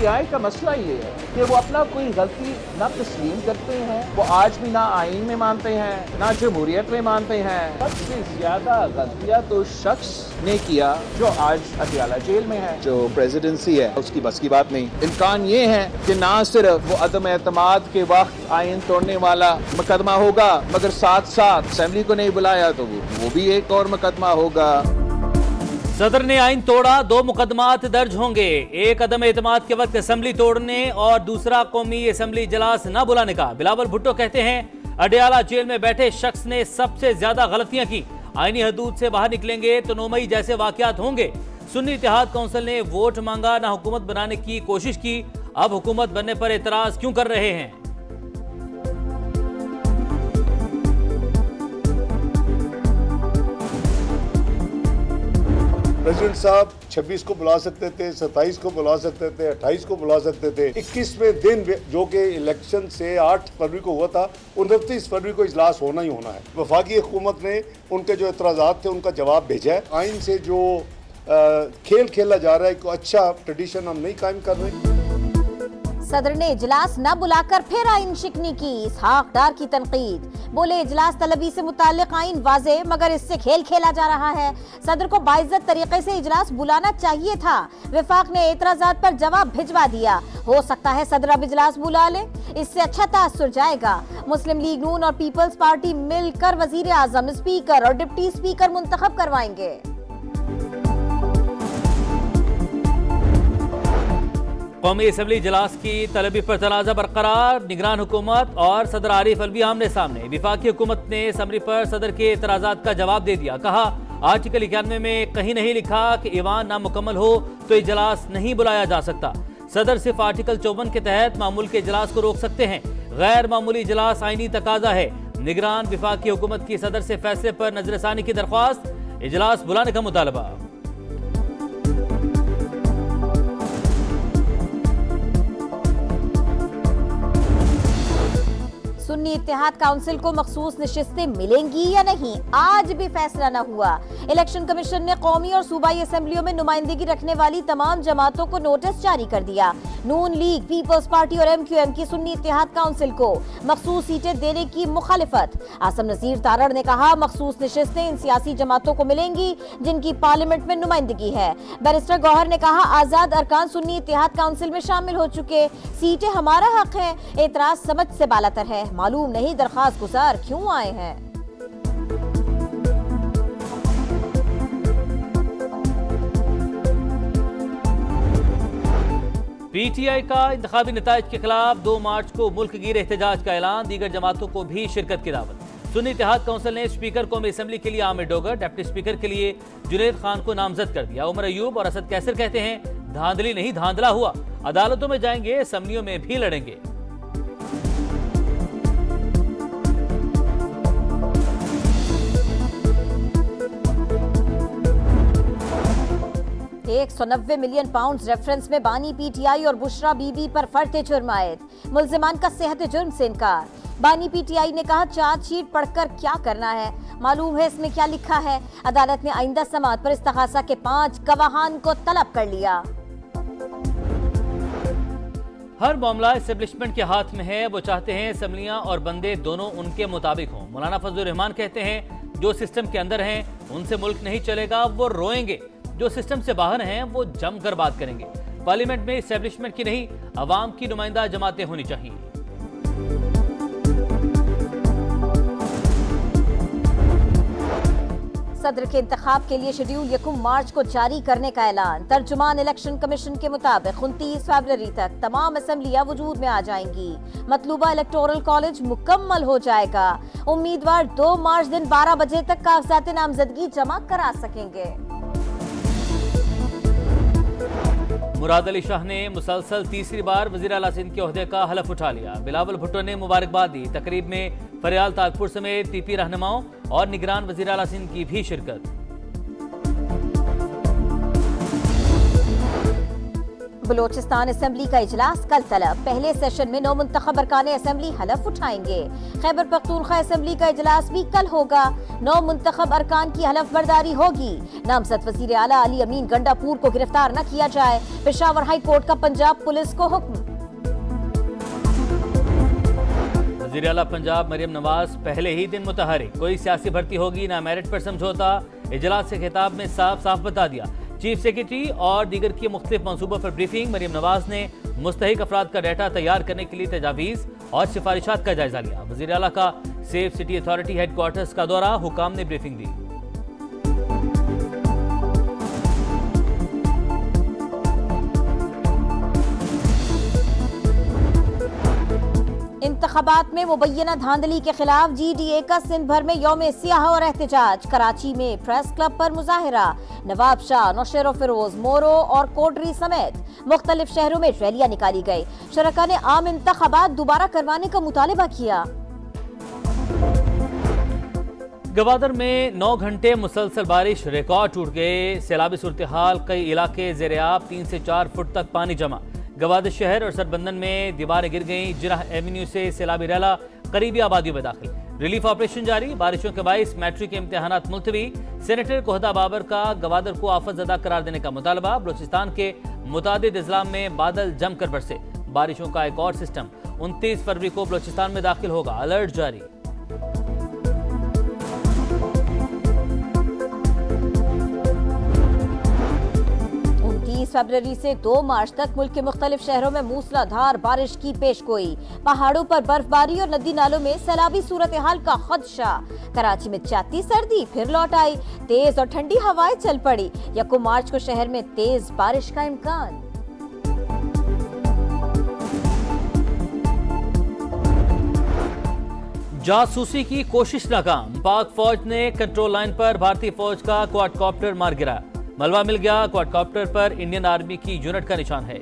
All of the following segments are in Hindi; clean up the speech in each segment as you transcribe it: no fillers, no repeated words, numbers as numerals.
PTI का मसला ये है कि वो अपना कोई गलती ना तस्लीम करते हैं, वो आज भी ना आईन में मानते हैं ना जमहूरियत में मानते हैं। सबसे ज्यादा गलतियां तो शख्स ने किया जो आज अटियाला जेल में है। जो प्रेसिडेंसी है उसकी बस की बात नहीं। इम्कान ये है कि ना सिर्फ वो अदम एतमाद के वक्त आईन तोड़ने वाला मुकदमा होगा, मगर साथ साथ असेंबली को नहीं बुलाया तो वो भी एक और मुकदमा होगा। सदर ने आइन तोड़ा, 2 मुकदमात दर्ज होंगे। एक अदम एतमाद के वक्त असेंबली तोड़ने और दूसरा कौमी असेंबली इजलास न बुलाने का। बिलावल भुट्टो कहते हैं अडियाला जेल में बैठे शख्स ने सबसे ज्यादा गलतियां की। आईनी हदूद से बाहर निकलेंगे तो 9 मई जैसे वाकयात होंगे। सुन्नी इत्तेहाद काउंसिल ने वोट मांगा, ना हुकूमत बनाने की कोशिश की। अब हुकूमत बनने पर एतराज क्यों कर रहे हैं? प्रेसिडेंट साहब 26 को बुला सकते थे, 27 को बुला सकते थे, 28 को बुला सकते थे। 21वें दिन जो कि इलेक्शन से 8 फरवरी को हुआ था, 29 फरवरी को इजलास होना ही होना है। वफाकी हुकूमत ने उनके जो एतराज़ात थे उनका जवाब भेजा है। आइन से जो खेल खेला जा रहा है, कोई अच्छा ट्रेडिशन हम नहीं कायम कर रहे। सदर ने इजलास न बुलाकर फिर आइन शिकनी की। इसहाक डार की तनकीद, बोले इजलास तलबी से मुताल्लिक आइन वाज़े मगर इससे खेल खेला जा रहा है। सदर को बाइज्जत तरीके से इजलास बुलाना चाहिए था। वफाक ने एतराज़ात पर जवाब भिजवा दिया। हो सकता है सदर अब इजलास बुला ले, इससे अच्छा तासुर जाएगा। मुस्लिम लीग नून और पीपल्स पार्टी मिलकर वजीर आजम, स्पीकर और डिप्टी स्पीकर मुंतखब करवाएंगे। कौमी असेंबली इजलास की तलबी पर तनाज़ा बरकरार। निगरान हुकूमत और सदर आरिफ अलवी आमने सामने। विफाकी हुकूमत ने असम्बली पर सदर के एतराज़ात का जवाब दे दिया। कहा आर्टिकल 91 में कहीं नहीं लिखा कि ईवान नामुकम्मल हो तो इजलास नहीं बुलाया जा सकता। सदर सिर्फ आर्टिकल 54 के तहत मामूल के इजलास को रोक सकते हैं। गैर मामूली इजलास आईनी तकाजा है। निगरान विफाकी हुकूमत की सदर से फैसले पर नजरसानी की दरख्वास्त, इजलास बुलाने का मुतालबा। सुन्नी इत्तेहाद काउंसिल को मखसूस नशिस्तें मिलेंगी या नहीं, आज भी फैसला न हुआ। इलेक्शन कमीशन ने कौमी और सूबाई असेंबलियों में नुमाइंदगी रखने वाली तमाम जमातों को नोटिस जारी कर दिया। नून लीग, पीपल्स पार्टी और MQM की सुन्नी इत्तेहाद काउंसिल को मखसूस सीटें देने की मुखालिफत। आसम नज़ीर तारड़ ने कहा मखसूस नशिस्तें इन सियासी जमातों को मिलेंगी जिनकी पार्लियामेंट में नुमाइंदगी है। बैरिस्टर गौहर ने कहा आजाद अरकान सुन्नी इत्तेहाद काउंसिल में शामिल हो चुके, सीटें हमारा हक है। एतराज समझ से बालातर है, मालूम नहीं दरखास्त गुजार क्यों आए हैं। PTI का इंतखाबी नताइज के खिलाफ 2 मार्च को मुल्क गिर एहतजाज का ऐलान। दीगर जमातों को भी शिरकत की दावत। सुन्नी इत्तेहाद काउंसिल ने स्पीकर कौमी असेंबली के लिए आमिर डोगर, डिप्टी स्पीकर के लिए जुनैद खान को नामजद कर दिया। उमर अयूब और असद कैसर कहते हैं धांधली नहीं धांधला हुआ, अदालतों में जाएंगे, असेंबलियों में भी लड़ेंगे। 190 मिलियन पाउंड रेफरेंस में बानी PTI और बुशरा बीबी पर फर्ते जुर्म आयद। मुल्जिमान का सेहत जुर्म से इनकार। बानी PTI ने कहा चार्जशीट पढ़कर क्या करना है, मालूम है इसमें क्या लिखा है। अदालत ने आइंदा समाअत पर इस्तगासा के 5 गवाहान को तलब कर लिया। हर मामला एस्टेब्लिशमेंट के हाथ में है। वो चाहते हैं असेंबलियां और बंदे दोनों उनके मुताबिक हों। मौलाना फजलुर रहमान कहते हैं जो सिस्टम के अंदर हैं उनसे मुल्क नहीं चलेगा, वो रोएंगे। जो सिस्टम से बाहर हैं वो जमकर बात करेंगे। पार्लियामेंट में एस्टेब्लिशमेंट की नहीं, अवाम की नुमाइंदा जमातें होनी चाहिए। सदर के इंतखाब के लिए शेड्यूल 1 मार्च को जारी करने का ऐलान। तर्जुमान इलेक्शन कमीशन के मुताबिक 29 फरवरी तक तमाम असेंबलियां वजूद में आ जाएंगी। मतलूबा इलेक्टोरल कॉलेज मुकम्मल हो जाएगा। उम्मीदवार 2 मार्च दिन 12 बजे तक कागजात नामजदगी जमा करा सकेंगे। मुराद अली शाह ने मुसलसल तीसरी बार वज़ीर आला सिंध के ओहदे का हलफ उठा लिया। बिलावल भुट्टो ने मुबारकबाद दी। तकरीब में फरियाल ताजपुर समेत PP रहनुमाओं और निगरान वज़ीर आला सिंध की भी शिरकत। बलोचिस्तान असेंबली का इजलास कल तलब। पहले सेशन में 9 मुंतखब अरकान असेंबली हलफ उठाएंगे। खैबर पख्तूनख्वा असेंबली का इजलास भी कल होगा। 9 मुंतखब अरकान की हलफ बर्दारी होगी। नामजद वजीर आला अली अमीन गंडापुर को गिरफ्तार न किया जाए, पेशावर हाई कोर्ट का पंजाब पुलिस को हुक्म। वजीर आला पंजाब मरियम नवाज पहले ही दिन मुतहरिक, कोई सियासी भर्ती होगी ना मेरिट पर समझौता। इजलास से खिताब में साफ साफ बता दिया। चीफ सेक्रेटरी और दीगर की मुख्तलिफ मंसूबों पर ब्रीफिंग। मरियम नवाज ने मुस्तहिक अफराद का डाटा तैयार करने के लिए तजावीज़ और सिफारिशात का जायजा लिया। वजीर आला का सेफ सिटी अथॉरिटी हेडक्वार्टर्स का दौरा, हुकाम ने ब्रीफिंग दी। इंतखाबात में मुबैना धांधली के खिलाफ GDA का सिंध भर में यौम सियाह और एहतजाज। कराची में प्रेस क्लब पर मुजाहिरा। नवाब शाह, नौशेर फिरोज, मोरो और कोटरी समेत मुख्तलिफ शहरों में रैलियां निकाली गई। शरका ने आम इंतखाबात दोबारा करवाने का मुतालबा किया। गवादर में 9 घंटे मुसलसल बारिश, रिकॉर्ड टूट गए। सैलाबी सूरत हाल, कई इलाके ज़ेर-ए-आब, 3 से 4 फुट तक पानी जमा। गवादर शहर और सरबंदन में दीवारें गिर गईं। जिराह एवेन्यू से सैलाबी रैला करीबी आबादियों में दाखिल। रिलीफ ऑपरेशन जारी। बारिशों के बाइस मैट्रिक के इम्तिहानात मुलतवी। सेनेटर कोहदा बाबर का गवादर को आफत ज़दा करार देने का मुतालबा। बलूचिस्तान के मुतादिद अजला में बादल जमकर बरसे। बारिशों का एक और सिस्टम 29 फरवरी को बलूचिस्तान में दाखिल होगा, अलर्ट जारी। फरवरी से 2 मार्च तक मुल्क के मुख्तलिफ शहरों में मूसलाधार बारिश की पेशगोई। पहाड़ों पर बर्फबारी और नदी नालों में सैलाबी सूरत हाल का खदशा। कराची में चाती सर्दी फिर लौट आई। तेज और ठंडी हवाएं चल पड़ी। 1 मार्च को शहर में तेज बारिश का इम्कान। जासूसी की कोशिश नाकाम। पाक फौज ने कंट्रोल लाइन पर भारतीय फौज का क्वाडकॉप्टर मार गिराया। मलबा मिल गया। क्वाडकॉप्टर पर इंडियन आर्मी की यूनिट का निशान है।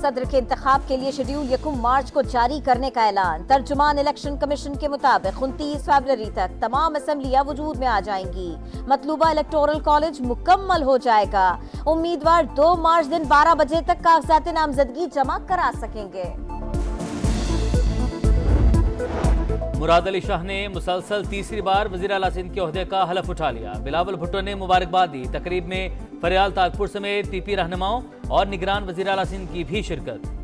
सदर के इंतखाब के लिए शेड्यूल 1 मार्च को जारी करने का ऐलान। तर्जुमान इलेक्शन कमीशन के मुताबिक 29 फरवरी तक तमाम असेंबलियां वजूद में आ जाएंगी। मतलूबा इलेक्टोरल कॉलेज मुकम्मल हो जाएगा। उम्मीदवार 2 मार्च दिन 12 बजे तक कागजात नामजदगी जमा करा सकेंगे। मुराद अली शाह ने मुसलसल तीसरी बार वज़ीर आला सिंध के ओहदे का हलफ उठा लिया। बिलावल भुट्टो ने मुबारकबाद दी। तकरीब में फरियाल ताजपुर समेत PP रहनुमाओं और निगरान वज़ीर आला सिंध की भी शिरकत।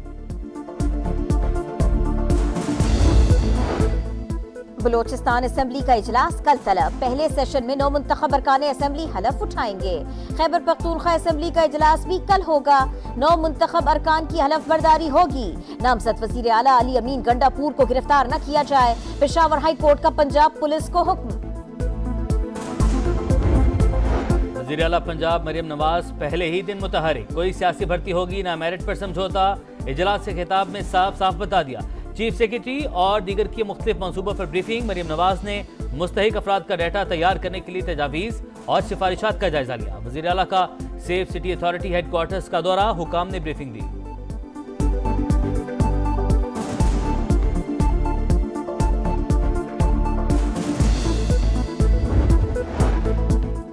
बलोचिस्तान असेंबली का इजलास कल तलब। पहले सेशन में 9 मुंतखब अरकान असेंबली हलफ उठाएंगे। खैबर पख्तूनख्वा असेंबली का इजलास भी कल होगा। 9 मुंतखब अरकान की हलफ बर्दारी होगी। नामजद वजीर आला अली अमीन गंडापुर को गिरफ्तार न किया जाए, पेशावर हाई कोर्ट का पंजाब पुलिस को हुक्म। वजीर आला पंजाब मरियम नवाज पहले ही दिन मुतहरिक, कोई सियासी भर्ती होगी ना मेरिट पर समझौता। इजलास से खिताब में साफ साफ बता दिया। चीफ सेक्रेटरी और दीगर की मुख्तलिफ मंसूबों पर ब्रीफिंग। मरियम नवाज ने मुस्तहिक अफराद का डाटा तैयार करने के लिए तजावीज़ और सिफारिशात का जायजा लिया। वज़ीर आला का सेफ सिटी अथॉरिटी हेडक्वार्टर्स का दौरा, हुकाम ने ब्रीफिंग दी।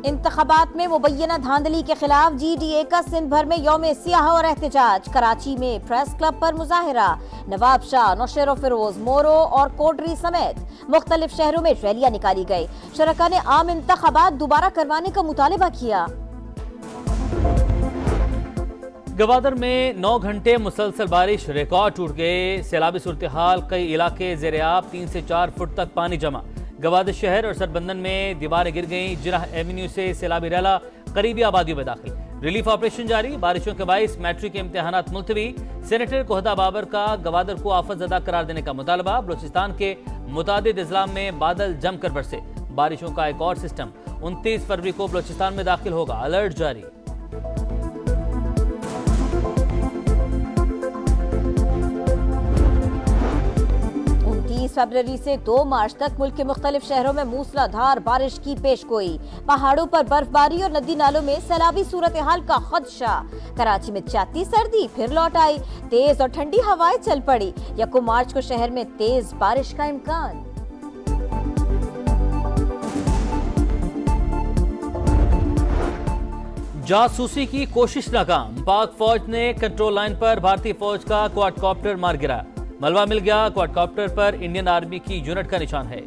इंतखाबात में मुबैना धांधली के खिलाफ GDA का सिंध भर में यौम सियाह और एहतजाज। कराची में प्रेस क्लब पर मुजाहिरा। नवाब शाह, नौशेर फिरोज, मोरो और कोटरी समेत मुख्तलिफ शहरों में रैलियां निकाली गई। शरका ने आम इंतखाबात दोबारा करवाने का मुतालबा किया। गवादर में 9 घंटे मुसलसल बारिश, रिकॉर्ड टूट गए। सैलाबी सूरत हाल, कई इलाके ज़ेर-ए-आब, 3 से 4 फुट तक पानी जमा। गवादर शहर और सरबंदन में दीवारें गिर गईं। जिराह एवेन्यू से सैलाबी रैला करीबी आबादियों में दाखिल। रिलीफ ऑपरेशन जारी। बारिशों के बाइस मैट्रिक के इम्तिहानात मुलतवी। सेनेटर कोहदा बाबर का गवादर को आफत ज़दा करार देने का मुतालबा। बलूचिस्तान के मुतादिद अजला में बादल जमकर बरसे। बारिशों का एक और सिस्टम 29 फरवरी को बलूचिस्तान में दाखिल होगा, अलर्ट जारी। फरवरी से 2 मार्च तक मुल्क के मुख्तलिफ शहरों में मूसलाधार बारिश की पेशगोई। पहाड़ों पर बर्फबारी और नदी नालों में सैलाबी सूरत हाल का खदशा। कराची में चाती सर्दी फिर लौट आई। तेज और ठंडी हवाएं चल पड़ी। 1 मार्च को शहर में तेज बारिश का इम्कान। जासूसी की कोशिश नाकाम, पाक फौज ने कंट्रोल लाइन पर भारतीय फौज का क्वाडकॉप्टर मार गिराया। मलबा मिल गया, क्वाडकॉप्टर पर इंडियन आर्मी की यूनिट का निशान है।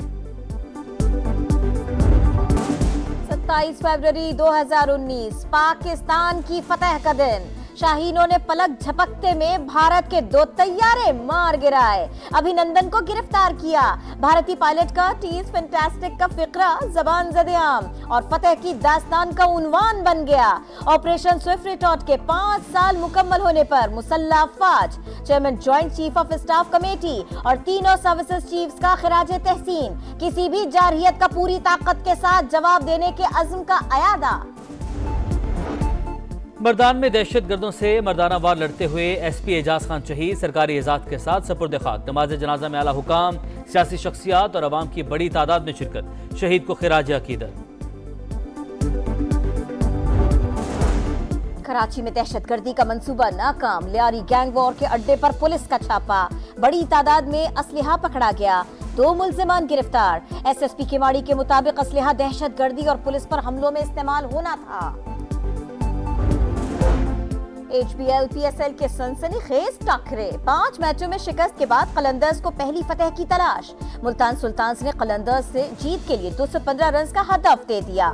27 फरवरी 2019 पाकिस्तान की फतह का दिन। शाहीनों ने पलक झपकते में भारत के 2 तैयारे मार गिराए, अभिनंदन को गिरफ्तार किया। भारतीय पायलट का टीज फैंटास्टिक का फिक्रा जबान ज़द-ए-आम और फतह की दास्तान का उन्वान बन गया। ऑपरेशन स्विफ्ट रिटॉर्ट के 5 साल मुकम्मल होने पर मुसल्लह अफवाज, chairman joint chief of staff committee और तीनों सर्विसेज चीफ्स का खिराजे तहसीन, किसी भी जारहियत का पूरी ताकत के साथ जवाब देने के अज़्म का अयादा। मर्दान में दहशतगर्दों से मर्दाना वार लड़ते हुए एसपी एजाज खान शहीद, सरकारी एजाज के साथ सपुर्द खाक। नमाज जनाजा में आला हुकाम, सियासी शख्सियात और अवाम की बड़ी तादाद में शिरकत, शहीद को खिराज अकीदत। कराची में दहशतगर्दी का मंसूबा नाकाम, लियारी गैंग वॉर के अड्डे पर पुलिस का छापा, बड़ी तादाद में असलहा पकड़ा गया, 2 मुल्जिमान गिरफ्तार। एसएसपी केवाड़ी के मुताबिक असलहा दहशतगर्दी और पुलिस पर हमलों में इस्तेमाल होना था। HBL PSL के सनसनीखेज टकरे, 5 मैचों में शिकस्त के बाद कलंदर्स को पहली फतह की तलाश। मुल्तान सुल्तान्स ने कलंदर्स से जीत के लिए 215 रन का हदफ दे दिया।